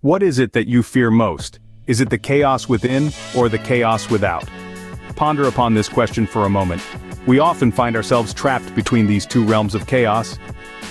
What is it that you fear most? Is it the chaos within or the chaos without? Ponder upon this question for a moment. We often find ourselves trapped between these two realms of chaos.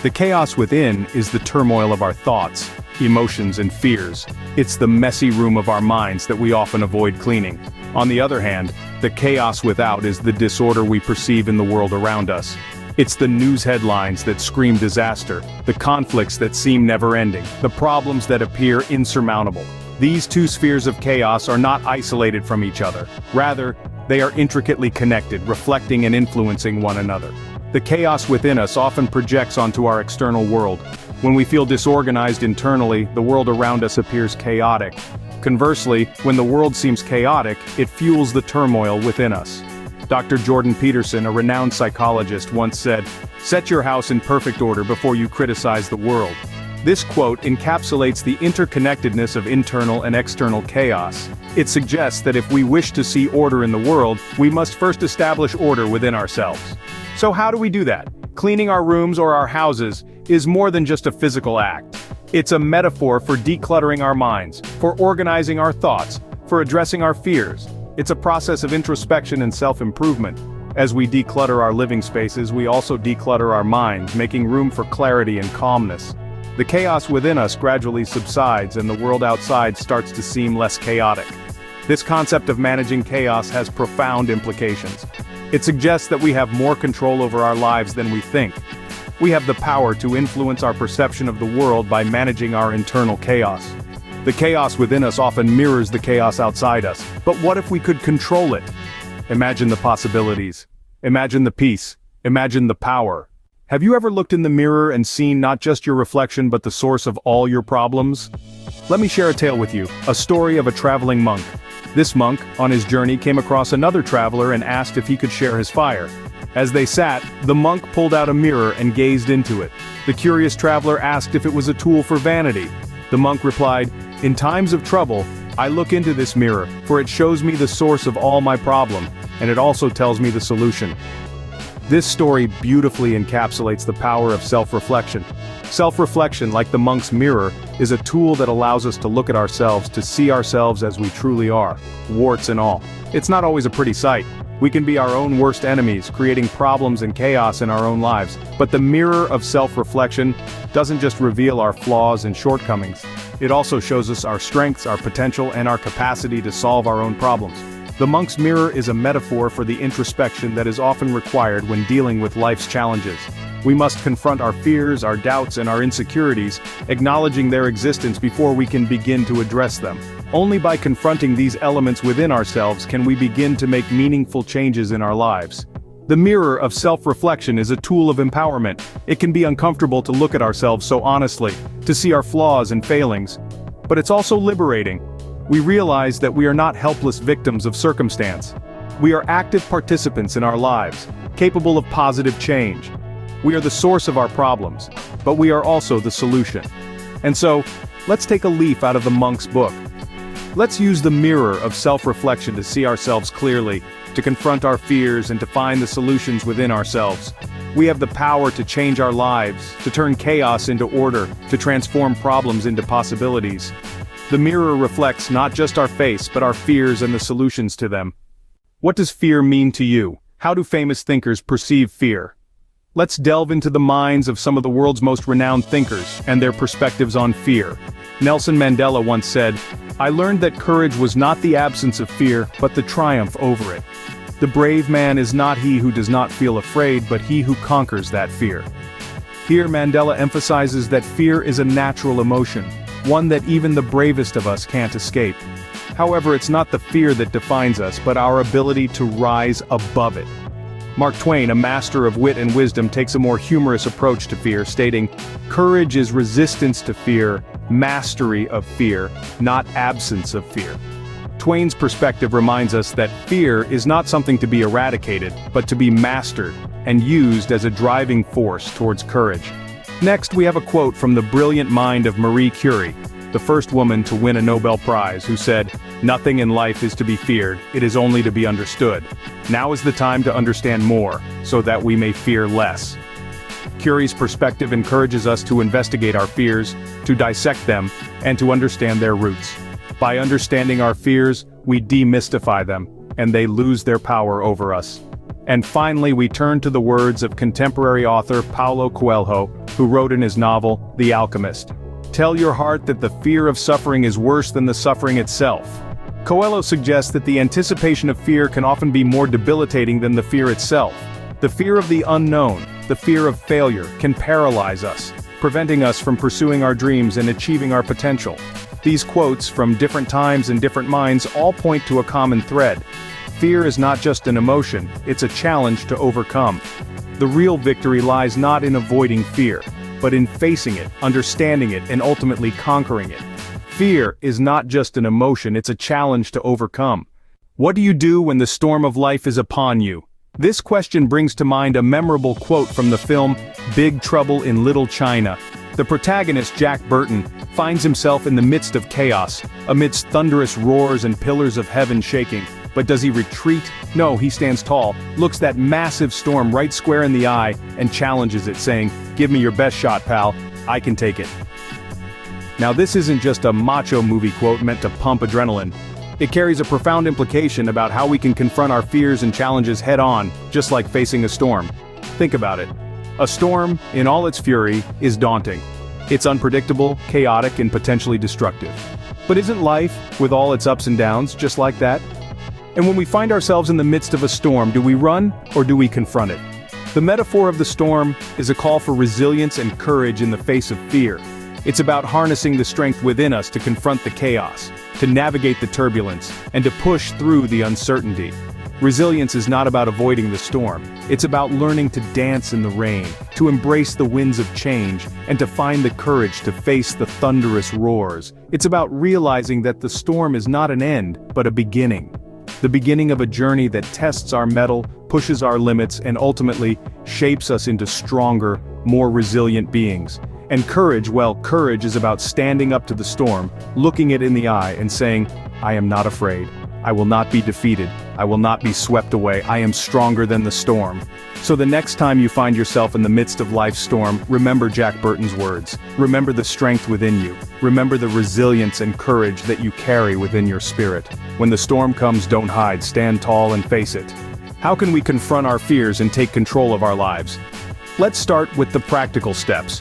The chaos within is the turmoil of our thoughts, emotions, and fears. It's the messy room of our minds that we often avoid cleaning. On the other hand, the chaos without is the disorder we perceive in the world around us. It's the news headlines that scream disaster, the conflicts that seem never-ending, the problems that appear insurmountable. These two spheres of chaos are not isolated from each other. Rather, they are intricately connected, reflecting and influencing one another. The chaos within us often projects onto our external world. When we feel disorganized internally, the world around us appears chaotic. Conversely, when the world seems chaotic, it fuels the turmoil within us. Dr. Jordan Peterson, a renowned psychologist, once said, "Set your house in perfect order before you criticize the world." This quote encapsulates the interconnectedness of internal and external chaos. It suggests that if we wish to see order in the world, we must first establish order within ourselves. So how do we do that? Cleaning our rooms or our houses is more than just a physical act. It's a metaphor for decluttering our minds, for organizing our thoughts, for addressing our fears. It's a process of introspection and self-improvement. As we declutter our living spaces, we also declutter our minds, making room for clarity and calmness. The chaos within us gradually subsides and the world outside starts to seem less chaotic. This concept of managing chaos has profound implications. It suggests that we have more control over our lives than we think. We have the power to influence our perception of the world by managing our internal chaos. The chaos within us often mirrors the chaos outside us, but what if we could control it? Imagine the possibilities. Imagine the peace. Imagine the power. Have you ever looked in the mirror and seen not just your reflection but the source of all your problems? Let me share a tale with you, a story of a traveling monk. This monk, on his journey, came across another traveler and asked if he could share his fire. As they sat, the monk pulled out a mirror and gazed into it. The curious traveler asked if it was a tool for vanity. The monk replied, "In times of trouble, I look into this mirror, for it shows me the source of all my problem, and it also tells me the solution." This story beautifully encapsulates the power of self-reflection. Self-reflection, like the monk's mirror, is a tool that allows us to look at ourselves, to see ourselves as we truly are, warts and all. It's not always a pretty sight. We can be our own worst enemies, creating problems and chaos in our own lives. But the mirror of self-reflection doesn't just reveal our flaws and shortcomings. It also shows us our strengths, our potential, and our capacity to solve our own problems. The monk's mirror is a metaphor for the introspection that is often required when dealing with life's challenges. We must confront our fears, our doubts, and our insecurities, acknowledging their existence before we can begin to address them. Only by confronting these elements within ourselves can we begin to make meaningful changes in our lives. The mirror of self-reflection is a tool of empowerment. It can be uncomfortable to look at ourselves so honestly, to see our flaws and failings. But it's also liberating. We realize that we are not helpless victims of circumstance. We are active participants in our lives, capable of positive change. We are the source of our problems, but we are also the solution. And so, let's take a leaf out of the monk's book. Let's use the mirror of self-reflection to see ourselves clearly, to confront our fears and to find the solutions within ourselves. We have the power to change our lives, to turn chaos into order, to transform problems into possibilities. The mirror reflects not just our face but our fears and the solutions to them. What does fear mean to you? How do famous thinkers perceive fear? Let's delve into the minds of some of the world's most renowned thinkers and their perspectives on fear. Nelson Mandela once said, "I learned that courage was not the absence of fear, but the triumph over it. The brave man is not he who does not feel afraid, but he who conquers that fear." Here Mandela emphasizes that fear is a natural emotion, one that even the bravest of us can't escape. However, it's not the fear that defines us, but our ability to rise above it. Mark Twain, a master of wit and wisdom, takes a more humorous approach to fear, stating, "Courage is resistance to fear, mastery of fear, not absence of fear." Twain's perspective reminds us that fear is not something to be eradicated, but to be mastered and used as a driving force towards courage. Next, we have a quote from the brilliant mind of Marie Curie, the first woman to win a Nobel Prize, who said, "Nothing in life is to be feared, it is only to be understood. Now is the time to understand more, so that we may fear less." Curie's perspective encourages us to investigate our fears, to dissect them, and to understand their roots. By understanding our fears, we demystify them, and they lose their power over us. And finally, we turn to the words of contemporary author Paulo Coelho, who wrote in his novel, The Alchemist. Tell your heart that the fear of suffering is worse than the suffering itself. Coelho suggests that the anticipation of fear can often be more debilitating than the fear itself. The fear of the unknown, the fear of failure, can paralyze us, preventing us from pursuing our dreams and achieving our potential. These quotes, from different times and different minds, all point to a common thread. Fear is not just an emotion, it's a challenge to overcome. The real victory lies not in avoiding fear, but in facing it, understanding it, and ultimately conquering it. Fear is not just an emotion, it's a challenge to overcome. What do you do when the storm of life is upon you? This question brings to mind a memorable quote from the film Big Trouble in Little China. The protagonist, Jack Burton, finds himself in the midst of chaos, amidst thunderous roars and pillars of heaven shaking. But does he retreat? No, he stands tall, looks that massive storm right square in the eye, and challenges it, saying, "Give me your best shot, pal. I can take it." Now this isn't just a macho movie quote meant to pump adrenaline. It carries a profound implication about how we can confront our fears and challenges head-on, just like facing a storm. Think about it. A storm, in all its fury, is daunting. It's unpredictable, chaotic, and potentially destructive. But isn't life, with all its ups and downs, just like that? And when we find ourselves in the midst of a storm, do we run, or do we confront it? The metaphor of the storm is a call for resilience and courage in the face of fear. It's about harnessing the strength within us to confront the chaos, to navigate the turbulence, and to push through the uncertainty. Resilience is not about avoiding the storm. It's about learning to dance in the rain, to embrace the winds of change, and to find the courage to face the thunderous roars. It's about realizing that the storm is not an end, but a beginning. The beginning of a journey that tests our mettle, pushes our limits, and ultimately shapes us into stronger, more resilient beings. And courage, well, courage is about standing up to the storm, looking it in the eye and saying, "I am not afraid. I will not be defeated. I will not be swept away. I am stronger than the storm." So the next time you find yourself in the midst of life's storm, remember Jack Burton's words. Remember the strength within you. Remember the resilience and courage that you carry within your spirit. When the storm comes, don't hide, stand tall and face it. How can we confront our fears and take control of our lives? Let's start with the practical steps.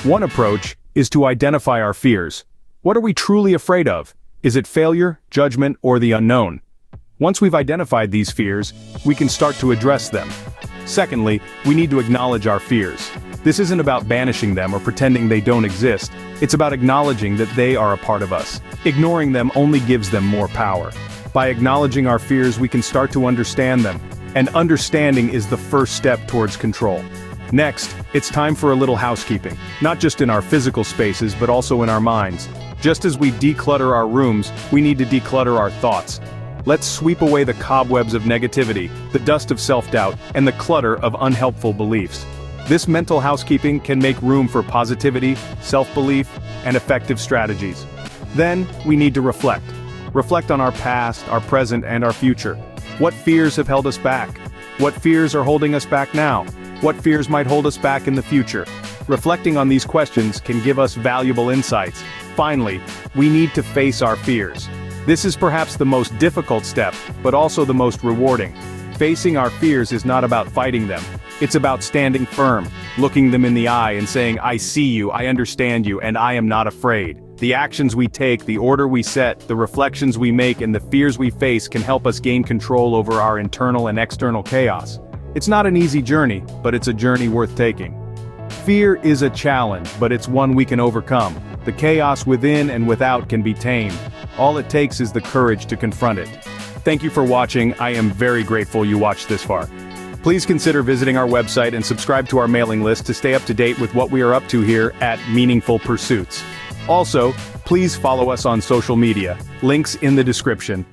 One approach is to identify our fears. What are we truly afraid of? Is it failure, judgment, or the unknown? Once we've identified these fears, we can start to address them. Secondly, we need to acknowledge our fears. This isn't about banishing them or pretending they don't exist. It's about acknowledging that they are a part of us. Ignoring them only gives them more power. By acknowledging our fears, we can start to understand them. And understanding is the first step towards control. Next, it's time for a little housekeeping. Not just in our physical spaces, but also in our minds. Just as we declutter our rooms, we need to declutter our thoughts. Let's sweep away the cobwebs of negativity, the dust of self-doubt, and the clutter of unhelpful beliefs. This mental housekeeping can make room for positivity, self-belief, and effective strategies. Then, we need to reflect. Reflect on our past, our present, and our future. What fears have held us back? What fears are holding us back now? What fears might hold us back in the future? Reflecting on these questions can give us valuable insights. Finally, we need to face our fears. This is perhaps the most difficult step, but also the most rewarding. Facing our fears is not about fighting them. It's about standing firm, looking them in the eye and saying, "I see you, I understand you, and I am not afraid." The actions we take, the order we set, the reflections we make, and the fears we face can help us gain control over our internal and external chaos. It's not an easy journey, but it's a journey worth taking. Fear is a challenge, but it's one we can overcome. The chaos within and without can be tamed. All it takes is the courage to confront it. Thank you for watching. I am very grateful you watched this far. Please consider visiting our website and subscribe to our mailing list to stay up to date with what we are up to here at Meaningful Pursuits. Also, please follow us on social media. Links in the description.